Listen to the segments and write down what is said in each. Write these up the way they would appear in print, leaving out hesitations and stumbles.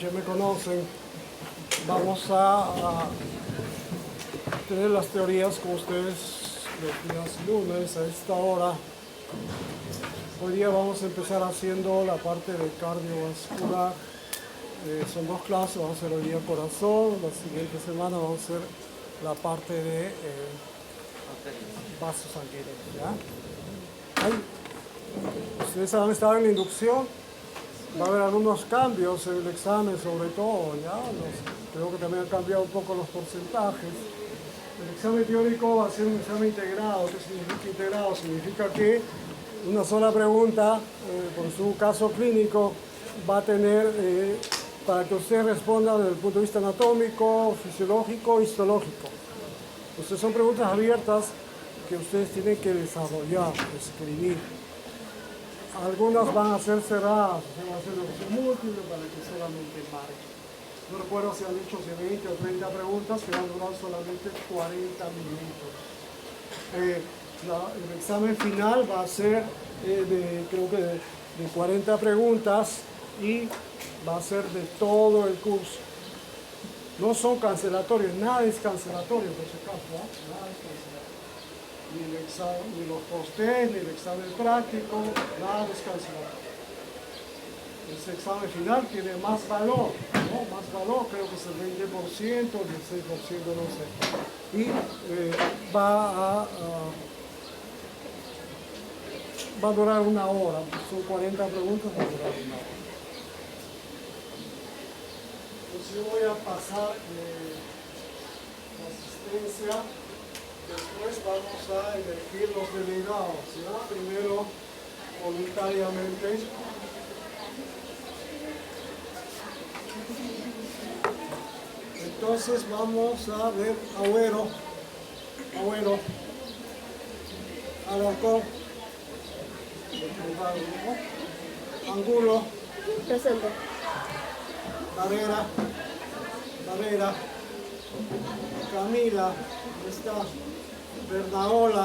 personas ya me conocen. Vamos a tener las teorías con ustedes los días lunes a esta hora. Hoy día vamos a empezar haciendo la parte de cardiovascular. Son dos clases, vamos a hacer hoy día corazón, la siguiente semana vamos a hacer la parte de vasos sanguíneos. ¿Ya? Ay, ustedes han estado en la inducción, va a haber algunos cambios en el examen sobre todo, ¿ya? Creo que también han cambiado un poco los porcentajes. El examen teórico va a ser un examen integrado. ¿Qué significa integrado? Significa que una sola pregunta, por su caso clínico, va a tener, para que usted responda desde el punto de vista anatómico, fisiológico, histológico. Entonces son preguntas abiertas que ustedes tienen que desarrollar, escribir. Algunas van a ser cerradas, o sea, van a ser de opción múltiple para que solamente marque. No recuerdo si han dicho 20 o 30 preguntas que van a durar solamente 40 minutos. El examen final va a ser creo que de 40 preguntas y va a ser de todo el curso. No son cancelatorios, nada es cancelatorio por si acaso, ¿no? Nada es cancelatorio. Ni los post-test, ni el examen práctico, nada es cancelatorio. Ese examen final tiene más valor, ¿no? Más valor, creo que es el 20%, el 16%, no sé. Y va a durar una hora, son 40 preguntas, va a durar una hora. Entonces yo voy a pasar la asistencia, después vamos a elegir los delegados, ¿ya? Primero voluntariamente. Entonces vamos a ver Agüero, Alarcón, Angulo, Presente. Barrera, Camila, ¿dónde está? Bernaola,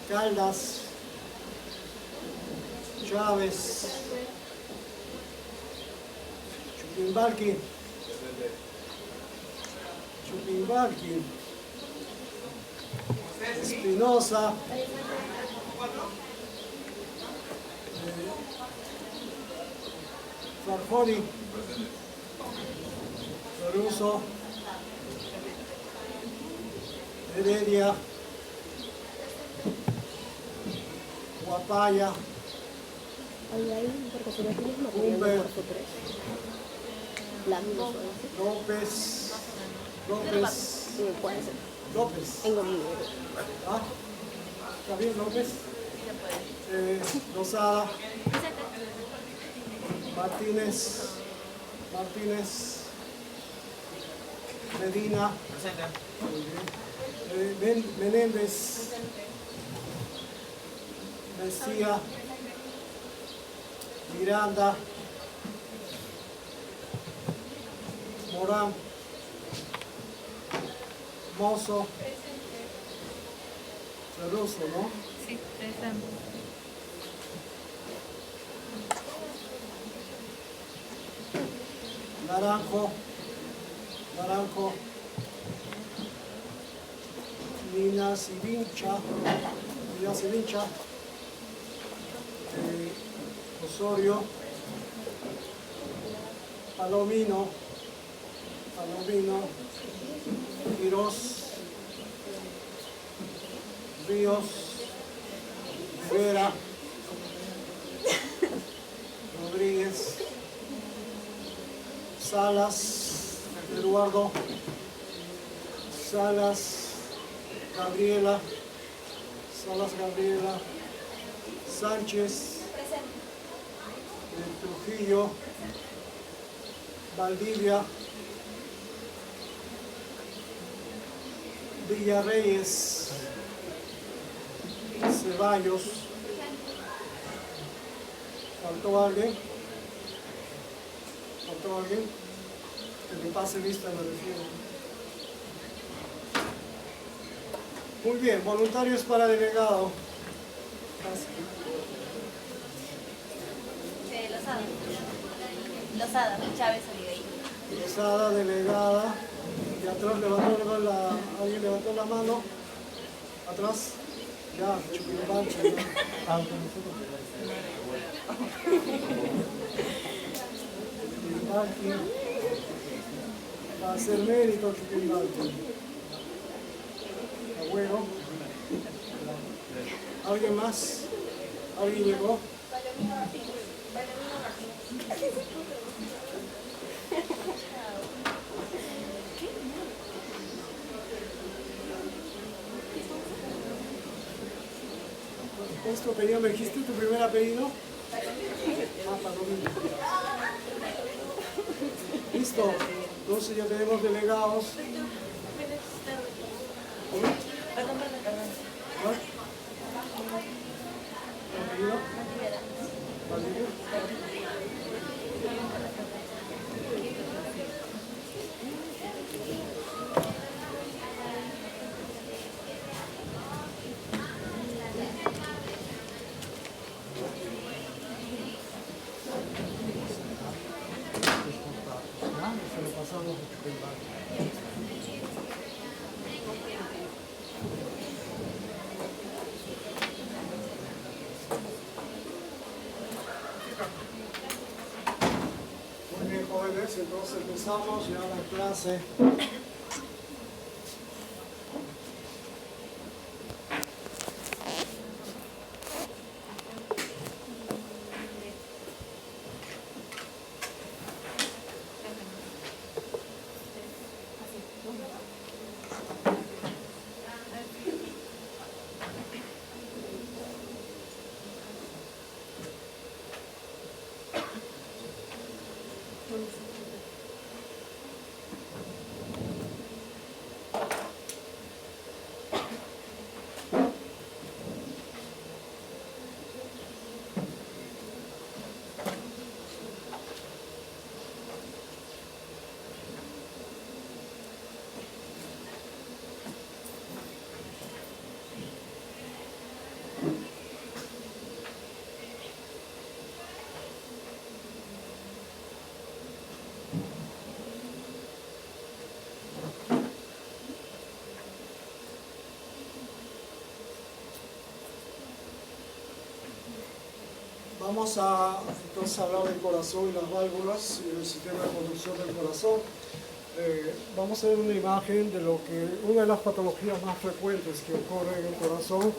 Caldas, Chávez, Chupimbalqui, Espinosa, Farfoni, Caruso, Heredia, Guapaya, Humber, López. ¿Ah? ¿Está bien, López? Rosada, Martínez, Medina, Menéndez, Mesía, Miranda, Morán, Mozo, Ceruso, ¿no? Sí, presente. Naranjo, Nina Sivincha, Osorio, Palomino, Quirós, Ríos, Rivera, Rodríguez, Salas, Eduardo, Gabriela, Sánchez, Trujillo, Valdivia, Villarreyes, Ceballos. ¿Faltó alguien? Que me pase lista, me refiero. Muy bien, voluntarios para delegado. Lozada, Chávez Oliveira. Lozada, delegada. Y atrás alguien levantó la mano. Atrás. Ya, Chuquimbancha. Va a hacer mérito Chuquimbancha. Abuelo. ¿Alguien más? ¿Alguien llegó? ¿Es tu apellido? ¿Me dijiste tu primer apellido? Palomino. Listo. Entonces ya tenemos delegados. ¿Cuál? ¿Apellido? ¿Valdivia? Se lo pasamos a Chuquimbancha. Muy bien, jóvenes, entonces empezamos ya la clase. Vamos a entonces hablar del corazón y las válvulas y el sistema de conducción del corazón. Vamos a ver una imagen de una de las patologías más frecuentes que ocurre en el corazón,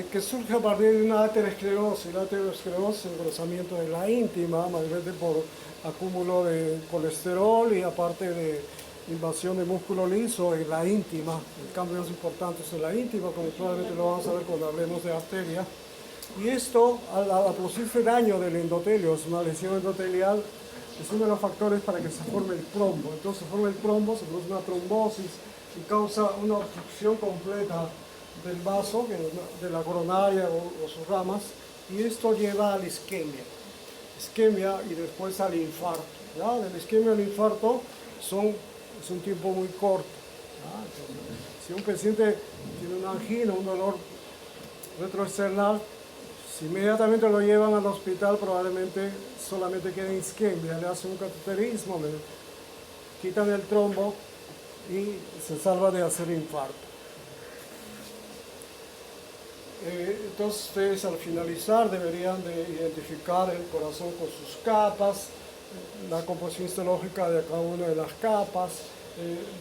que surge a partir de una aterosclerosis. La aterosclerosis es el engrosamiento de la íntima, mayormente por acúmulo de colesterol y aparte de invasión de músculo liso en la íntima. El cambio más importante es en la íntima, como probablemente lo vamos a ver cuando hablemos de arteria. Y esto, al producirse daño del endotelio, es una lesión endotelial, es uno de los factores para que se forme el trombo. Entonces se forma el trombo, se produce una trombosis y causa una obstrucción completa del vaso, de la coronaria o sus ramas, y esto lleva a la isquemia y después al infarto. ¿Ya? De la isquemia al infarto es un tiempo muy corto. ¿Ya? Entonces, si un paciente tiene una angina, un dolor retroesternal, si inmediatamente lo llevan al hospital, probablemente solamente quede isquemia, le hacen un cateterismo, le quitan el trombo y se salva de hacer infarto. Entonces ustedes al finalizar deberían de identificar el corazón con sus capas, la composición histológica de cada una de las capas,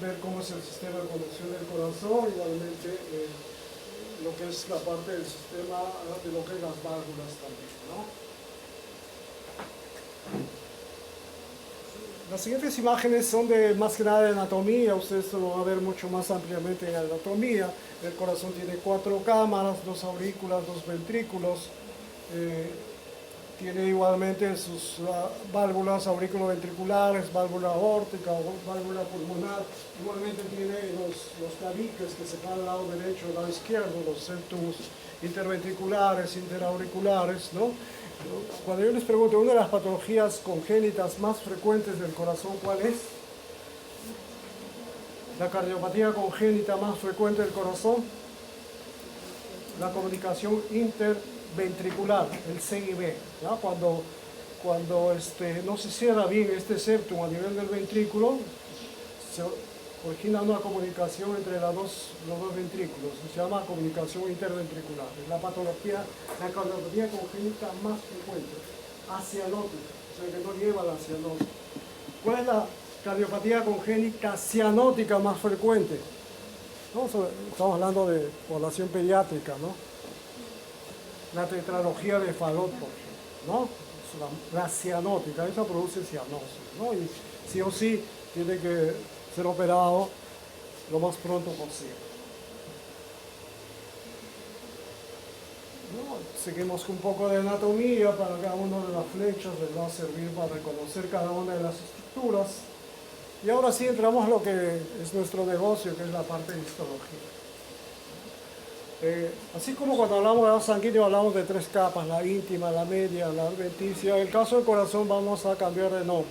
ver cómo es el sistema de conducción del corazón, igualmente lo que es la parte del sistema de lo que es las válvulas también, ¿no? Las siguientes imágenes son más que nada de anatomía. Ustedes lo van a ver mucho más ampliamente en anatomía. El corazón tiene 4 cámaras, 2 aurículas, 2 ventrículos. Tiene igualmente sus válvulas auriculoventriculares, válvula aórtica, válvula pulmonar. Igualmente tiene los tabiques que se van al lado derecho y al lado izquierdo, los septos interventriculares, interauriculares, ¿no? Cuando yo les pregunto, una de las patologías congénitas más frecuentes del corazón, ¿cuál es? La cardiopatía congénita más frecuente del corazón, la comunicación interventricular, el CIB, ¿ya? Cuando cuando no se cierra bien este septum a nivel del ventrículo, se origina una comunicación entre los dos ventrículos, se llama comunicación interventricular. Es la patología, la cardiopatía congénita más frecuente, acianótica, o sea que no lleva la cianosis. ¿Cuál es la cardiopatía congénita cianótica más frecuente? ¿No? Estamos hablando de población pediátrica, ¿no? La tetralogía de Fallot, por ejemplo, ¿no? La cianótica, esa produce cianosis, ¿no? Y sí o sí tiene que ser operado lo más pronto posible. ¿No? Seguimos con un poco de anatomía para cada una de las flechas, les va a servir para reconocer cada una de las estructuras. Y ahora sí entramos a lo que es nuestro negocio, que es la parte de histología. Así como cuando hablamos de vaso sanguíneo hablamos de 3 capas, la íntima, la media, la adventicia. En el caso del corazón vamos a cambiar de nombre.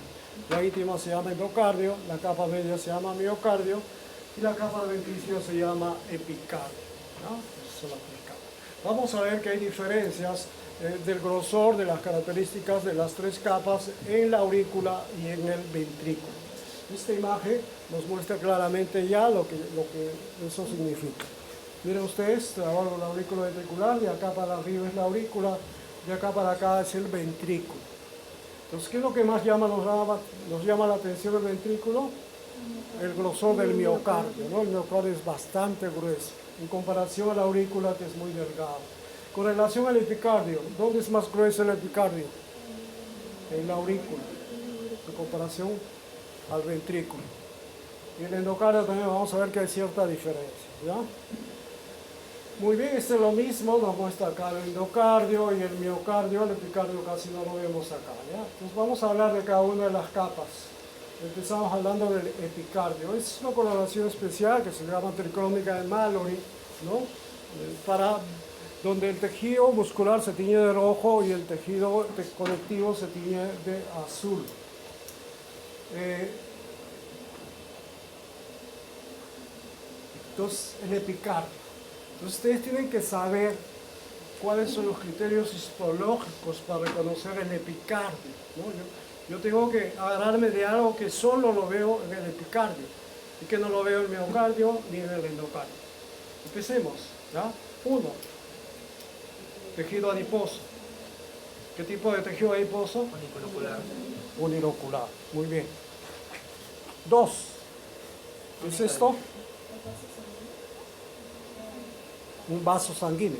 La íntima se llama endocardio, la capa media se llama miocardio y la capa adventicia se llama epicardio, ¿no? Esas son las 3 capas. Vamos a ver que hay diferencias del grosor, de las características de las 3 capas en la aurícula y en el ventrículo. Esta imagen nos muestra claramente ya lo que eso significa. Miren ustedes, trabajo la aurícula ventricular, de acá para arriba es la aurícula, de acá para acá es el ventrículo. Entonces, ¿qué es lo que más nos llama la atención del ventrículo? El grosor del miocardio, ¿no? El miocardio es bastante grueso, en comparación a la aurícula que es muy delgada. Con relación al epicardio, ¿dónde es más grueso el epicardio? En la aurícula, en comparación al ventrículo. Y el endocardio también vamos a ver que hay cierta diferencia, ¿ya? Muy bien, esto es lo mismo, nos muestra acá el endocardio y el miocardio, el epicardio casi no lo vemos acá, ¿ya? Entonces vamos a hablar de cada una de las capas. Empezamos hablando del epicardio. Es una coloración especial que se llama tricrónica de Mallory, ¿no? Para donde el tejido muscular se tiñe de rojo y el tejido conectivo se tiñe de azul. Entonces, el epicardio. Entonces, ustedes tienen que saber cuáles son los criterios histológicos para reconocer el epicardio, ¿no? Yo tengo que agarrarme de algo que solo lo veo en el epicardio y que no lo veo en el miocardio ni en el endocardio. Empecemos, ¿ya? 1. Tejido adiposo. ¿Qué tipo de tejido adiposo? Unilocular. Unilocular, muy bien. 2. ¿Qué es esto? Un vaso sanguíneo.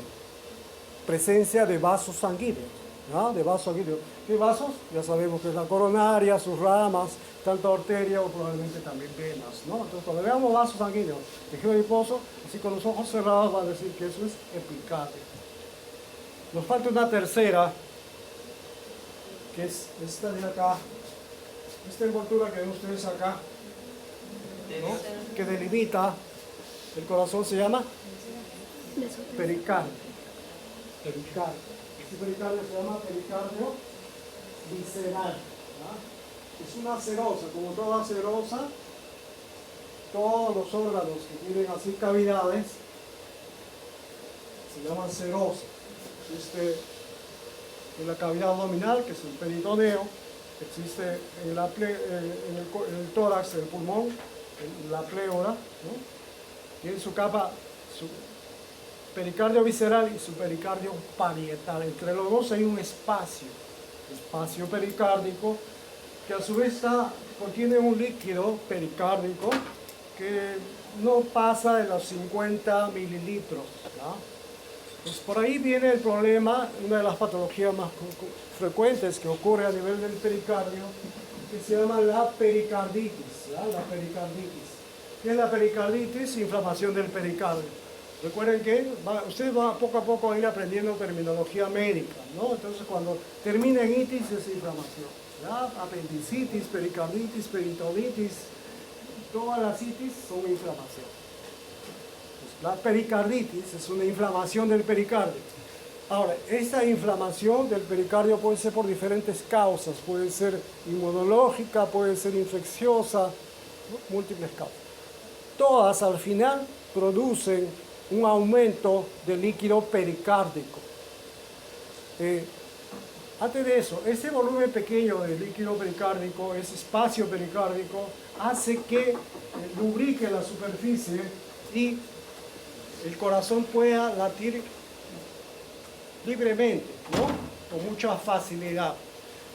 Presencia de vasos sanguíneos, ¿no? De vasos sanguíneos. ¿Qué vasos? Ya sabemos que es la coronaria, sus ramas, tanto arteria o probablemente también venas, ¿no? Entonces, cuando veamos vasos sanguíneos, tejido adiposo, así con los ojos cerrados va a decir que eso es epicardio. Nos falta una tercera, que es esta de acá, esta envoltura que ven ustedes acá, ¿no? Que delimita el corazón, se llama pericardio. Pericardio. Este pericardio se llama pericardio visceral, ¿no? Es una serosa, como toda serosa, todos los órganos que tienen así cavidades se llaman serosas. Existe en la cavidad abdominal, que es el peritoneo, existe en el tórax, el pulmón, en la pleura, ¿no? Tiene su capa, su pericardio visceral y su pericardio parietal. Entre los dos hay un espacio pericárdico, que a su vez contiene un líquido pericárdico que no pasa de los 50 mililitros, ¿no? Pues por ahí viene el problema, una de las patologías más frecuentes que ocurre a nivel del pericardio, que se llama la pericarditis, ¿ya? La pericarditis. ¿Qué es la pericarditis? Inflamación del pericardio. Recuerden que ustedes van poco a poco a ir aprendiendo terminología médica, ¿no? Entonces cuando termina en itis es inflamación, ¿ya? Apendicitis, pericarditis, peritonitis, todas las itis son inflamación. La pericarditis es una inflamación del pericardio. Ahora, esta inflamación del pericardio puede ser por diferentes causas. Puede ser inmunológica, puede ser infecciosa, ¿no? Múltiples causas. Todas al final producen un aumento del líquido pericárdico. Antes de eso, ese volumen pequeño de líquido pericárdico, ese espacio pericárdico, hace que lubrique la superficie y el corazón pueda latir libremente, ¿no? Con mucha facilidad.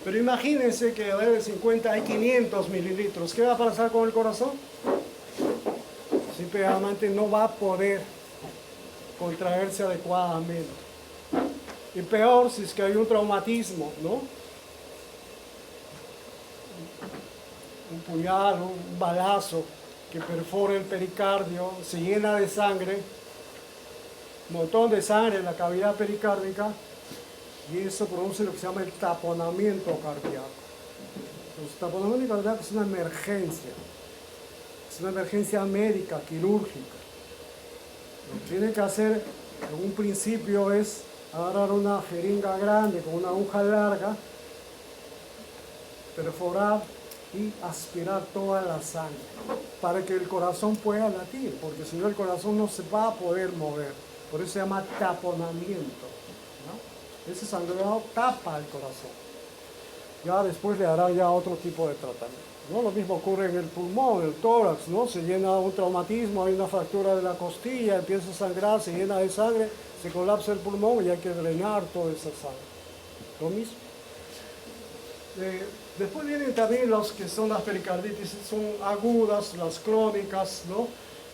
Pero imagínense que a de 50 hay 500 mililitros. ¿Qué va a pasar con el corazón? Simplemente no va a poder contraerse adecuadamente. Y peor si es que hay un traumatismo, ¿no? Un puñal, un balazo que perfora el pericardio, se llena de sangre, un montón de sangre en la cavidad pericárdica, y eso produce lo que se llama el taponamiento cardíaco. El taponamiento cardíaco es una emergencia médica, quirúrgica. Lo que tienen que hacer en un principio es agarrar una jeringa grande con una aguja larga, perforar y aspirar toda la sangre para que el corazón pueda latir, porque si no el corazón no se va a poder mover. Por eso se llama taponamiento, ¿no? Ese sangrado tapa el corazón. Ya después le hará ya otro tipo de tratamiento, ¿no? Lo mismo ocurre en el pulmón, el tórax, ¿no? Se llena un traumatismo, hay una fractura de la costilla, empieza a sangrar, se llena de sangre, se colapsa el pulmón y hay que drenar toda esa sangre. Lo mismo. Después vienen también los que son las pericarditis, son agudas, las crónicas, ¿no?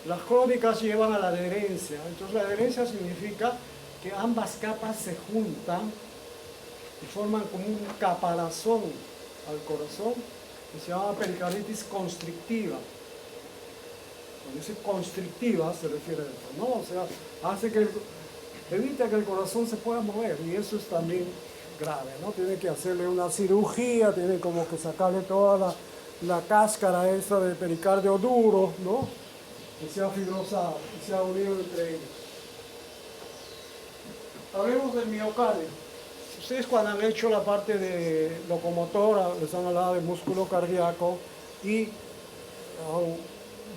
Las crónicas llevan a la adherencia. Entonces la adherencia significa que ambas capas se juntan y forman como un caparazón al corazón, que se llama pericarditis constrictiva. Cuando dice constrictiva se refiere a eso, ¿no? O sea, evita que el corazón se pueda mover, y eso es también grave, ¿no? Tiene que hacerle una cirugía, tiene como que sacarle toda la cáscara esa de pericardio duro, ¿no? Que sea fibrosado, que sea unido entre ellos. Hablemos del miocardio. Ustedes cuando han hecho la parte de locomotora, les han hablado de músculo cardíaco y han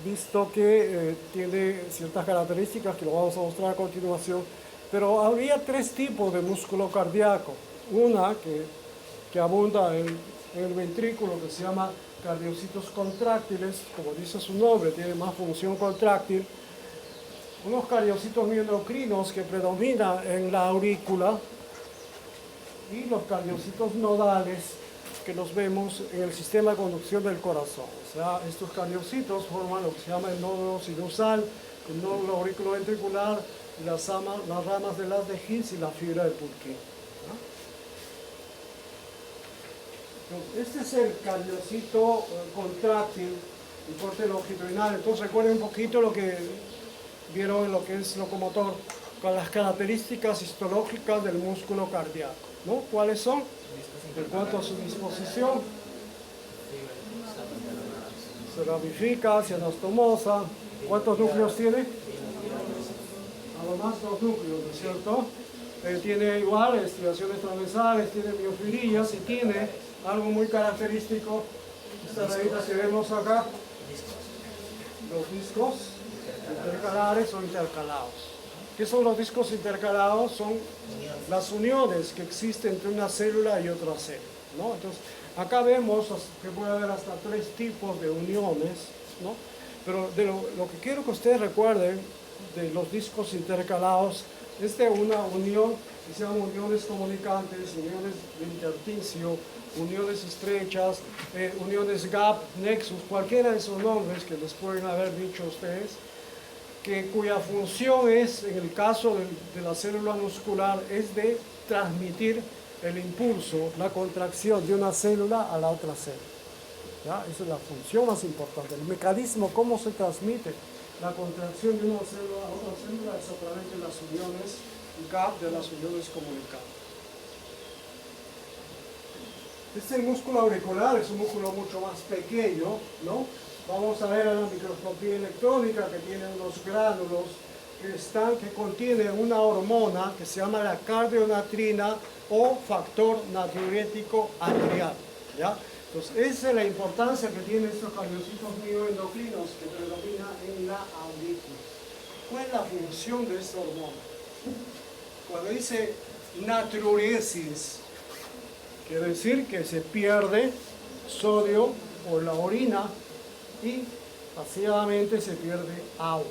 visto que tiene ciertas características que lo vamos a mostrar a continuación, pero había tres tipos de músculo cardíaco. Una que abunda en el ventrículo, que se llama cardiocitos contráctiles, como dice su nombre, tiene más función contráctil. Unos cardiocitos mioendocrinos que predominan en la aurícula, y los cardiocitos nodales que los vemos en el sistema de conducción del corazón. O sea, estos cardiocitos forman lo que se llama el nódulo sinusal, el nódulo auriculoventricular, las ramas de las de His y la fibra de Purkinje. Este es el cardiocito contráctil, el corte longitudinal. Entonces recuerden un poquito lo que vieron en lo que es locomotor, con las características histológicas del músculo cardíaco, ¿no? ¿Cuáles son? En cuanto a su disposición, se ramifica, se anastomosa. ¿Cuántos núcleos tiene? Además, dos núcleos, ¿no es cierto? Tiene igual estriaciones transversales, tiene miofirillas y tiene algo muy característico, estas rayitas que vemos acá, los discos intercalares o intercalados. ¿Qué son los discos intercalados? Son las uniones que existen entre una célula y otra célula, ¿no? Entonces, acá vemos que puede haber hasta tres tipos de uniones, ¿no? Pero de lo que quiero que ustedes recuerden de los discos intercalados es de una unión que se llama uniones comunicantes, uniones de intersticio, uniones estrechas, uniones gap, nexus, cualquiera de esos nombres que les pueden haber dicho ustedes, cuya función es, en el caso de la célula muscular, es de transmitir el impulso, la contracción de una célula a la otra célula. ¿Ya? Esa es la función más importante. El mecanismo, cómo se transmite la contracción de una célula a otra célula, es a través de las uniones gap, de las uniones comunicantes. Este es el músculo auricular, es un músculo mucho más pequeño, ¿no? Vamos a ver en la microscopía electrónica que tiene unos gránulos que contienen una hormona que se llama la cardionatrina o factor natriurético atrial, ¿ya? Entonces, esa es la importancia que tienen estos cardiocitos mioendocrinos que predominan en la aurícula. ¿Cuál es la función de esta hormona? Cuando dice natriuresis, Quiere decir que se pierde sodio por la orina y pasivamente se pierde agua.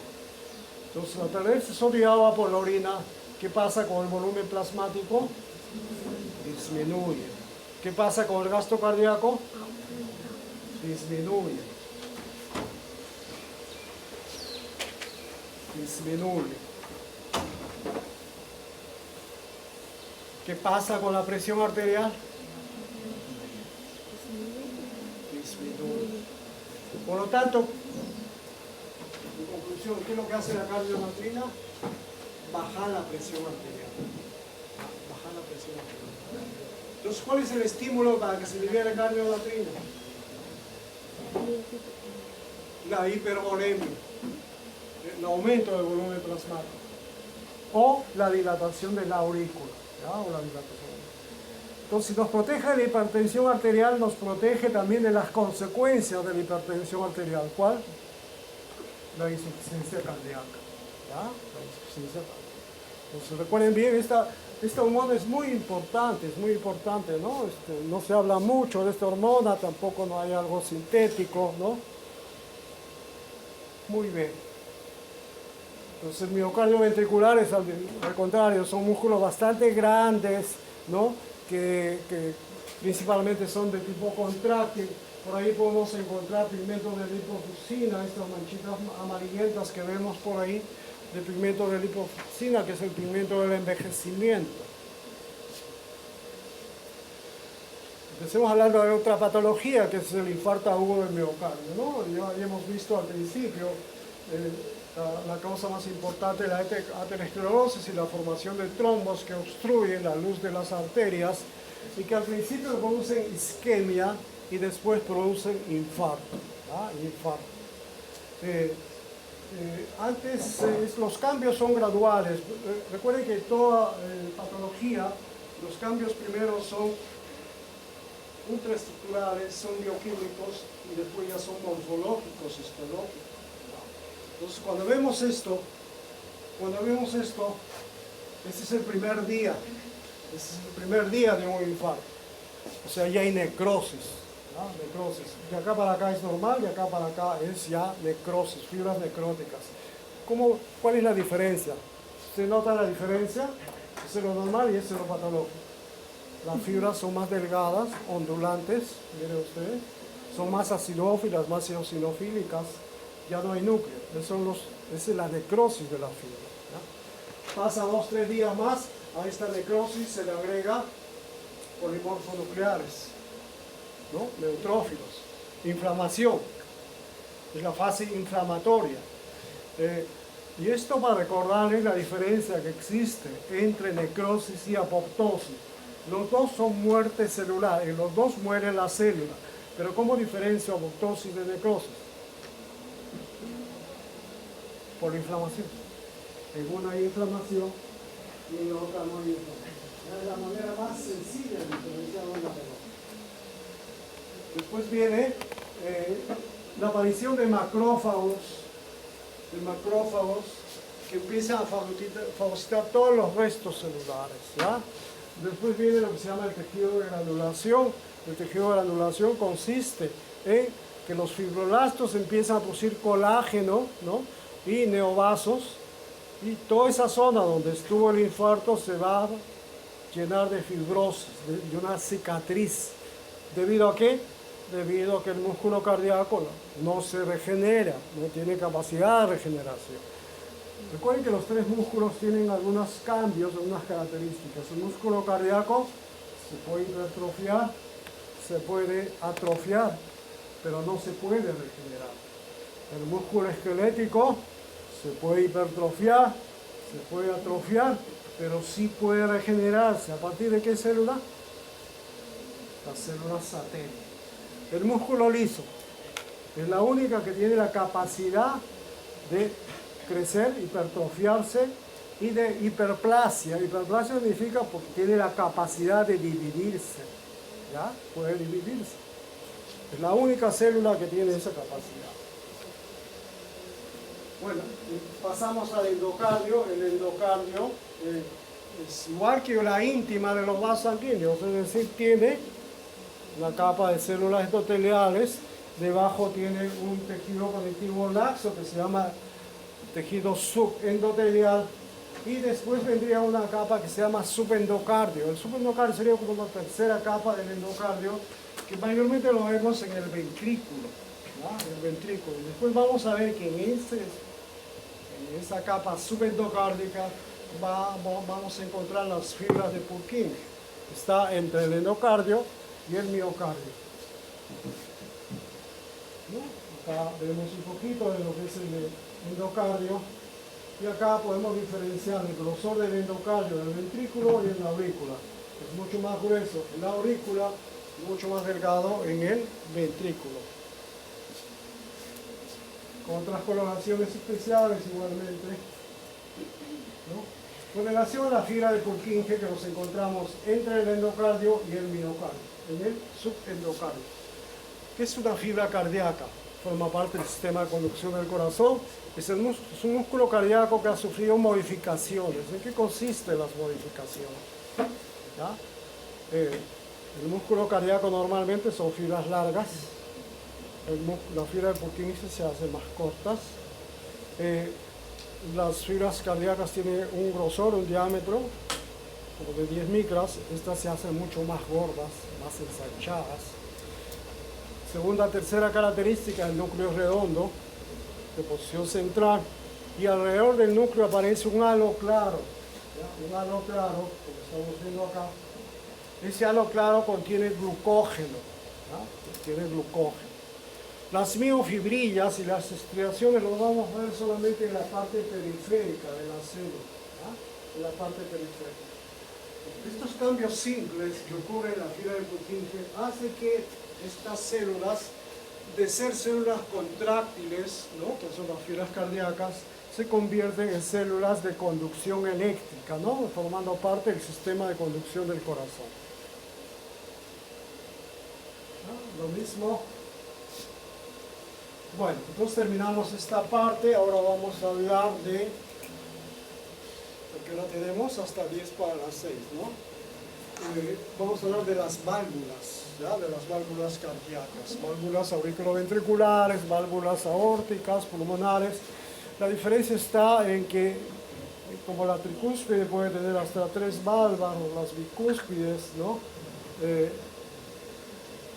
Entonces, al perderse sodio y agua por la orina, ¿qué pasa con el volumen plasmático? Disminuye. ¿Qué pasa con el gasto cardíaco? Disminuye. Disminuye. ¿Qué pasa con la presión arterial? Disminuye. Por lo tanto, en conclusión, ¿qué es lo que hace la cardionatrina? Bajar la presión arterial. Bajar la presión arterial. Entonces, ¿cuál es el estímulo para que se libere cardionatrina? La hipervolemia, el aumento del volumen plasmático, o la dilatación de la aurícula. ¿Ya? O la dilatación. Entonces, si nos protege de la hipertensión arterial, nos protege también de las consecuencias de la hipertensión arterial. ¿Cuál? La insuficiencia cardíaca. ¿Ya? La insuficiencia cardíaca. Entonces, recuerden bien, esta hormona es muy importante, ¿no? No se habla mucho de esta hormona, tampoco no hay algo sintético, ¿no? Muy bien. Entonces, el miocardio ventricular es al contrario, son músculos bastante grandes, ¿no? Que principalmente son de tipo contráctil. Por ahí podemos encontrar pigmentos de lipofuscina, estas manchitas amarillentas que vemos por ahí, de pigmento de lipofuscina, que es el pigmento del envejecimiento. Empecemos hablando de otra patología, que es el infarto agudo del miocardio, ¿no? Ya hemos visto al principio la causa más importante de la aterosclerosis y la formación de trombos que obstruyen la luz de las arterias y que al principio producen isquemia y después producen infarto. Los cambios son graduales. Recuerden que toda patología, los cambios primero son ultraestructurales, son bioquímicos y después ya son morfológicos, histológicos. Entonces, cuando vemos esto, este es el primer día. Este es el primer día de un infarto. O sea, ya hay necrosis. ¿No? Necrosis. De acá para acá es normal, de acá para acá es ya necrosis, fibras necróticas. ¿Cuál es la diferencia? ¿Se nota la diferencia? Este es lo normal y este es lo patológico. Las fibras son más delgadas, ondulantes, miren ustedes. Son más acidófilas, más eosinofílicas. Ya no hay núcleo. Esa es la necrosis de la fibra. ¿Ya? Pasa 2-3 días más, a esta necrosis se le agrega polimorfonucleares, ¿no? Neutrófilos. Inflamación. Es la fase inflamatoria. Y esto para recordarles la diferencia que existe entre necrosis y apoptosis. Los dos son muerte celular, en los dos muere la célula. Pero ¿cómo diferencio apoptosis de necrosis? Por la inflamación. En una hay inflamación y en la otra no hay inflamación. Es la manera más sencilla de diferenciar una pelota. Después viene la aparición de macrófagos que empiezan a fagocitar todos los restos celulares. ¿Ya? Después viene lo que se llama el tejido de granulación. El tejido de granulación consiste en que los fibroblastos empiezan a producir colágeno, ¿no? Y neovasos, y toda esa zona donde estuvo el infarto se va a llenar de fibrosis, de una cicatriz. ¿Debido a qué? Debido a que el músculo cardíaco no se regenera, no tiene capacidad de regeneración. Recuerden que los tres músculos tienen algunos cambios, algunas características. El músculo cardíaco se puede hipertrofiar, se puede atrofiar, pero no se puede regenerar. El músculo esquelético se puede hipertrofiar, se puede atrofiar, pero sí puede regenerarse. ¿A partir de qué célula? Las células satélites. El músculo liso es la única que tiene la capacidad de crecer, hipertrofiarse y de hiperplasia. Hiperplasia significa porque tiene la capacidad de dividirse. ¿Ya? Puede dividirse. Es la única célula que tiene esa capacidad. Bueno, pasamos al endocardio. El endocardio es igual que la íntima de los vasos sanguíneos, es decir, tiene una capa de células endoteliales, debajo tiene un tejido conectivo laxo que se llama tejido subendotelial, y después vendría una capa que se llama subendocardio. El subendocardio sería como la tercera capa del endocardio, que mayormente lo vemos en el ventrículo, ¿no? El ventrículo. Y después vamos a ver que en esa capa subendocárdica vamos a encontrar las fibras de Purkinje. Está entre el endocardio y el miocardio, ¿no? Acá vemos un poquito de lo que es el endocardio. Y acá podemos diferenciar el grosor del endocardio del ventrículo y en la aurícula. Es mucho más grueso en la aurícula, mucho más delgado en el ventrículo. Con otras coloraciones especiales igualmente, ¿no? Con relación a la fibra de Purkinje que nos encontramos entre el endocardio y el miocardio, en el subendocardio. ¿Qué es una fibra cardíaca? Forma parte del sistema de conducción del corazón. Es un músculo cardíaco que ha sufrido modificaciones. ¿En qué consisten las modificaciones? ¿Ya? El músculo cardíaco normalmente son fibras largas. La fibra de Purkinje se hace más cortas. Las fibras cardíacas tienen un grosor, un diámetro como de 10 micras. Estas se hacen mucho más gordas, más ensanchadas. Segunda, tercera característica, el núcleo es redondo, de posición central, y alrededor del núcleo aparece un halo claro, ¿ya? Un halo claro, como estamos viendo acá. Ese halo claro contiene glucógeno, ¿ya? Contiene glucógeno. Las miofibrillas y las estriaciones lo vamos a ver solamente en la parte periférica de la célula, ¿ya? En la parte periférica. Estos cambios simples que ocurren en la fibra de Purkinje hacen que estas células, de ser células contráctiles, ¿no? Que son las fibras cardíacas, se convierten en células de conducción eléctrica, ¿no? Formando parte del sistema de conducción del corazón. ¿No? Lo mismo. Bueno, entonces terminamos esta parte. Ahora vamos a hablar de, porque la tenemos hasta 10 para las 6, ¿no? Vamos a hablar de las válvulas, ¿ya? De las válvulas cardíacas, válvulas auriculoventriculares, válvulas aórticas, pulmonares. La diferencia está en que, como la tricúspide puede tener hasta 3 válvulas, o las bicúspides, ¿no?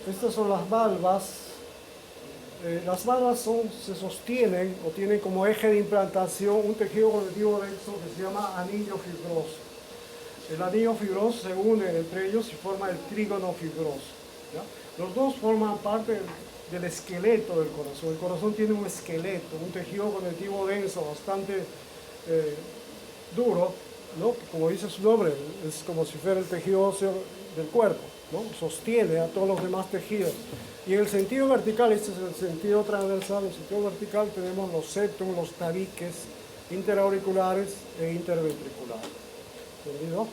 Estas son las valvas. Las valvas se sostienen o tienen como eje de implantación un tejido conectivo denso que se llama anillo fibroso. El anillo fibroso se une entre ellos y forma el trígono fibroso, ¿ya? Los dos forman parte del esqueleto del corazón. El corazón tiene un esqueleto, un tejido conectivo denso bastante duro, ¿no? Como dice su nombre, es como si fuera el tejido óseo del cuerpo, ¿no? Sostiene a todos los demás tejidos. Y en el sentido vertical, este es el sentido transversal, en el sentido vertical tenemos los septum, los tabiques interauriculares e interventriculares. ¿Entendido?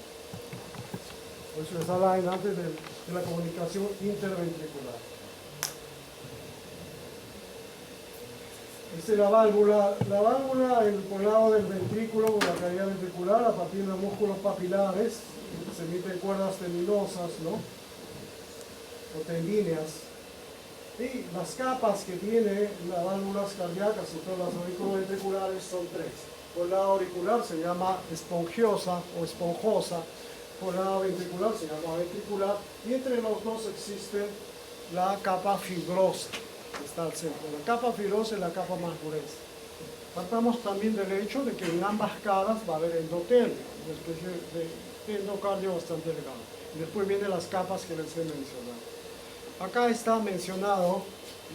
Por eso les habla antes de la comunicación interventricular. Esta es la válvula por el lado del ventrículo, con la cavidad ventricular, a partir de los músculos papilares, se emiten cuerdas tendinosas, ¿no? O tendíneas. Y las capas que tiene las válvulas cardíacas, y todas las auriculoventriculares, son 3. Por el lado auricular se llama espongiosa o esponjosa, por el lado ventricular se llama ventricular, y entre los dos existe la capa fibrosa, que está al centro. La capa fibrosa es la capa más gruesa. Partamos también del hecho de que en ambas caras va a haber endotelio, una especie de endocardio bastante delgado. Y después vienen las capas que les he mencionado. Acá está mencionado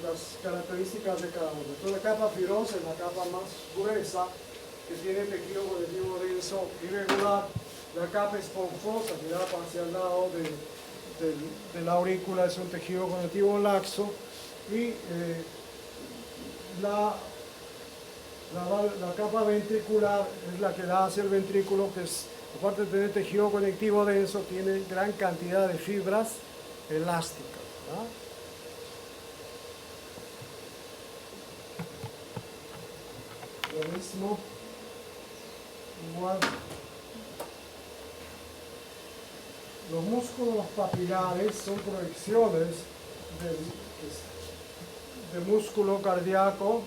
las características de cada una. Entonces, la capa fibrosa es la capa más gruesa, que tiene tejido conectivo denso irregular. La capa esponjosa, que da hacia el lado de la aurícula, es un tejido conectivo laxo. Y la capa ventricular es la que da hacia el ventrículo, que es, aparte de tener tejido conectivo denso, tiene gran cantidad de fibras elásticas. ¿Ah? Lo mismo, igual. Los músculos papilares son proyecciones del músculo cardíaco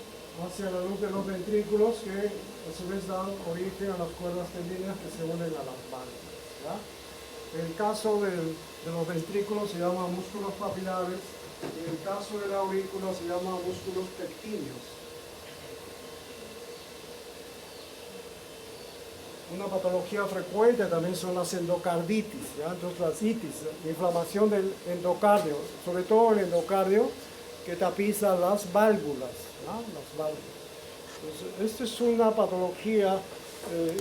hacia la luz de los ventrículos que a su vez dan origen a las cuerdas tendinas que se unen a las válvulas. ¿Ya? El caso de los ventrículos se llama músculos papilares y el caso de la aurícula se llama músculos pectíneos. Una patología frecuente también son las endocarditis, ¿ya? Entonces las itis, inflamación del endocardio, sobre todo el endocardio que tapiza las válvulas, ¿ya? Las válvulas. Entonces, esta es una patología,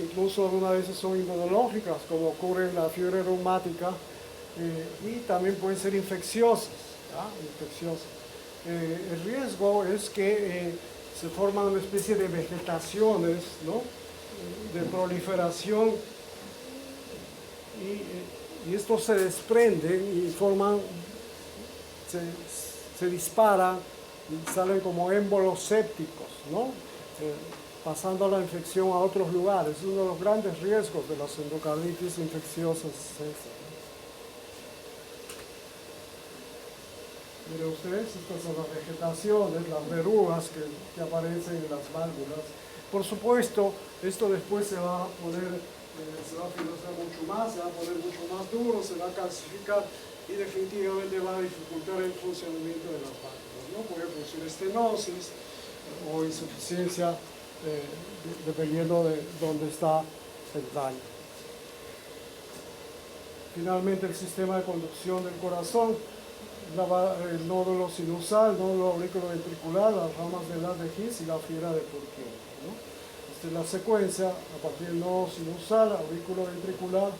incluso algunas veces son inmunológicas, como ocurre en la fiebre reumática, y también pueden ser infecciosas, ¿ya? Infecciosas. El riesgo es que se forman una especie de vegetaciones, ¿no? De proliferación y estos se desprenden y forman, se disparan y salen como émbolos sépticos, ¿no? Pasando la infección a otros lugares. Es uno de los grandes riesgos de las endocarditis infecciosas. Miren ustedes, estas son las vegetaciones, las verrugas que aparecen en las válvulas. Por supuesto, esto después se va a poner, se va a filtrar mucho más, se va a poner mucho más duro, se va a calcificar y definitivamente va a dificultar el funcionamiento de las válvulas, ¿no? Puede producir estenosis o insuficiencia, dependiendo de dónde está el daño. Finalmente, el sistema de conducción del corazón, el nódulo sinusal, el nódulo auriculoventricular, las ramas de las de His y la fibra de Purkinje, ¿no? Esta es la secuencia a partir del nódulo sinusal, auriculoventricular,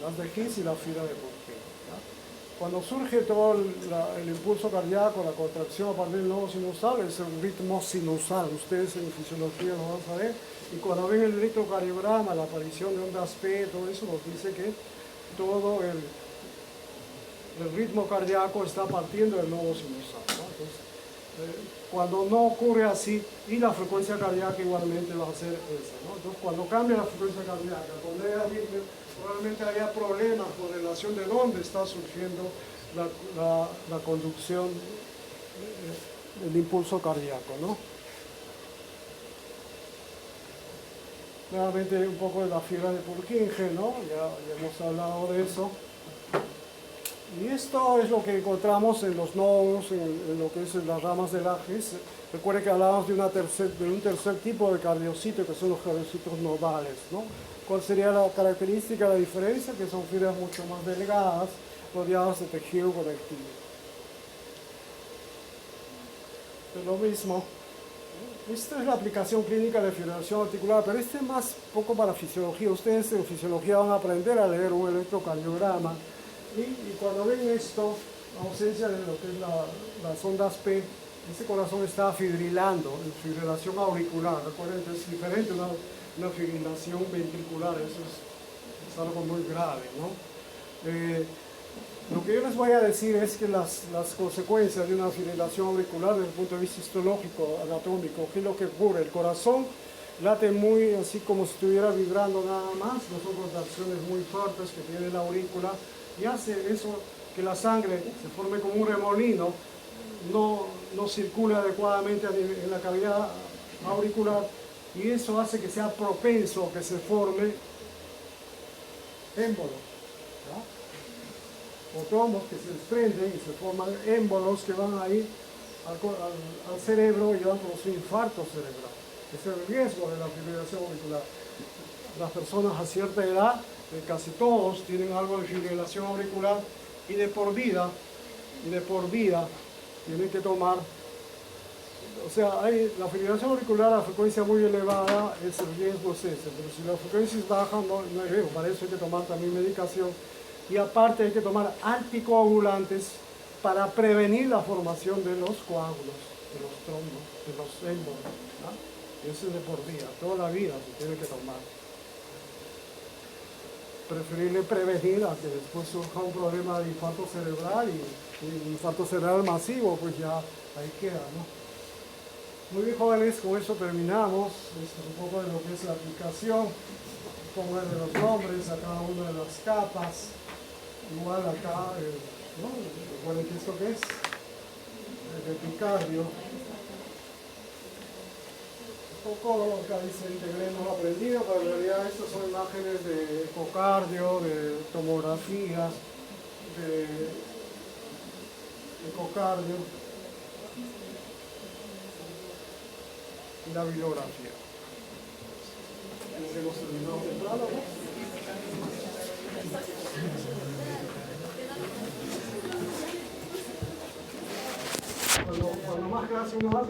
las de His y la fibra de Purkinje, ¿ya? Cuando surge todo el impulso cardíaco, la contracción a partir del nódulo sinusal, es el ritmo sinusal. Ustedes en fisiología lo van a saber. Y cuando ven el electrocardiograma, la aparición de ondas P, todo eso nos dice que todo el ritmo cardíaco está partiendo del nódulo sinusal, ¿no? Entonces, cuando no ocurre así, y la frecuencia cardíaca igualmente va a ser esa, ¿no? Entonces, cuando cambia la frecuencia cardíaca, probablemente haya problemas con relación de dónde está surgiendo la conducción del impulso cardíaco, ¿no? Nuevamente un poco de la fibra de Purkinje, ¿no? Ya hemos hablado de eso. Y esto es lo que encontramos en los nódulos, en lo que es en las ramas del His. Recuerde que hablábamos de un tercer tipo de cardiocito, que son los cardiocitos nodales, ¿no? ¿Cuál sería la característica, la diferencia? Que son fibras mucho más delgadas, rodeadas de tejido conectivo. Es lo mismo. Esta es la aplicación clínica de fibrilación articular, pero este es más poco para fisiología. Ustedes en fisiología van a aprender a leer un electrocardiograma. Y cuando ven esto, la ausencia de lo que es las ondas P, ese corazón está fibrilando, en fibrilación auricular. Recuerden que es diferente una fibrilación ventricular, eso es algo muy grave, ¿no? Lo que yo les voy a decir es que las consecuencias de una fibrilación auricular desde el punto de vista histológico, anatómico, ¿qué es lo que ocurre? El corazón late muy así como si estuviera vibrando nada más, no son contracciones muy fuertes que tiene la aurícula, y hace eso que la sangre se forme como un remolino, no circule adecuadamente en la cavidad auricular, y eso hace que sea propenso que se forme émbolos, o trombos que se desprenden y se forman émbolos que van a ir al cerebro y van a producir infarto cerebral. Ese es el riesgo de la fibrilación auricular. Las personas a cierta edad, casi todos, tienen algo de fibrilación auricular y de por vida tienen que tomar, o sea, la fibrilación auricular a frecuencia muy elevada, el riesgo es ese, pero si la frecuencia es baja, no hay riesgo. Para eso hay que tomar también medicación, y aparte hay que tomar anticoagulantes para prevenir la formación de los coágulos, de los trombos, de los émbolos, ¿no? Eso es de por vida, toda la vida se tiene que tomar. Preferible prevenir a que después surja un problema de infarto cerebral y infarto cerebral masivo, pues ya ahí queda, ¿no? Muy bien, jóvenes, con eso terminamos. Esto es un poco de lo que es la aplicación. ponerle los nombres a cada una de las capas. Igual acá, ¿no? Recuerden que esto que es el epicardio. Un poco acá dice integremos aprendido, pero en realidad estas son imágenes de ecocardio, de tomografía, de ecocardio y la bibliografía. Hemos terminado temprano, ¿no? Cuando más clase uno hace,